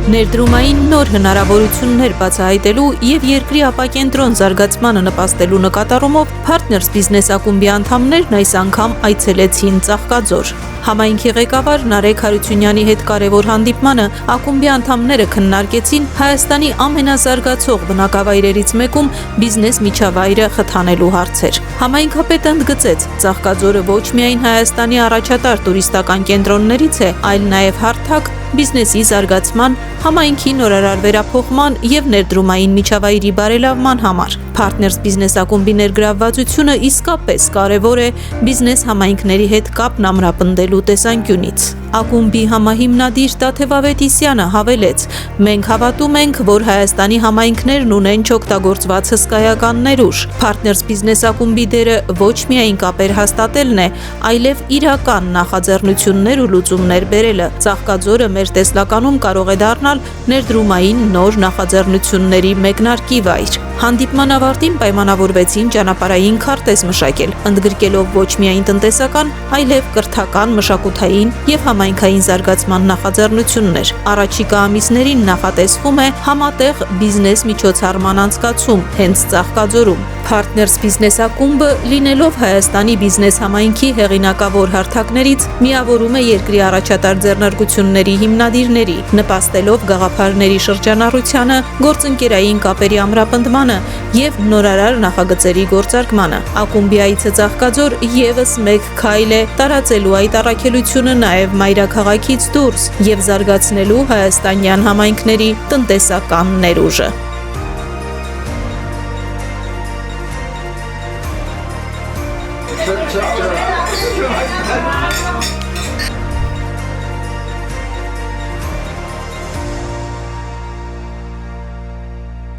Ներդրումային նոր հնարավորություններ բացահայտելու եւ երկրի ապակենտրոն զարգացմանը նպաստելու նկատառումով Partners Business ակումբի անդամներն այս անգամ այցելեցին Ծաղկաձոր։ Համայնքի ղեկավար Նարեկ Հարությունյանի հետ կարևոր հանդիպմանը ակումբի անդամները քննարկեցին Հայաստանի ամենազարգացող բնակավայրերից մեկում բիզնես միջավայրը խթանելու հարցեր։ Համայնքապետը ընդգծեց, Ծաղկաձորը ոչ միայն Հայաստանի առաջատար տուրիստական կենտրոններից է, այլ նաև հարթակ բիզնեսի զարգացման, համայնքի նորարար վերափոխման եւ ներդրումային միջավայրի բարելավման համար։ Partners Business ակումբի ներգրավվածությունը իսկապես կարևոր է բիզնես համայնքների հետ կապն ամրապնդելու տեսանկյունից։ Ակումբի համահիմնադիր Տաթև Ավետիսյանը հավելեց. «Մենք հավատում ենք, որ Հայաստանի համայնքներն ունեն չօգտագործված հսկայական ներուժ։ Partners Business ակումբի դերը ոչ միայն կապեր հաստատելն է, այլև իրական նախաձեռնություններ ու լուծումներ բերելը։ Ծաղկաձորը մեր տեսլականում կարող է դառնալ ներդրումային նոր նախաձեռնությունների մեկնարկի վայր»։ Հանդիպման ավարտին պայմանավորվեցին ճանապարհային քարտեզ մշակել, ընդգրկելով ոչ միայն տնտեսական, այլև կրթական, մշակութային եւ համայնքային զարգացման նախաձեռնություններ։ Առաջիկա ամիսներին նախատեսվում է համատեղ բիզնես միջոցառման անցկացում հենց Ծաղկաձորում։ Partners Business ակումբը, լինելով Հայաստանի բիզնես համայնքի հեղինակավոր հարթակներից, միավորում է երկրի առաջատար ձեռնարկությունների հիմնադիրների, նպաստելով գաղափարների շրջանառությանը, գործընկերային կապերի ամրապնդմանը եւ նորարար նախագծերի գործարկմանը։ Ակումբի այցը Ծաղկաձոր եւս մեկ քայլ է տարածելու այդ առաքելությունը նաեւ մայրաքաղաքից դուրս եւ զարգացնելու հայաստանյան համայնքների տնտեսական ներուժը։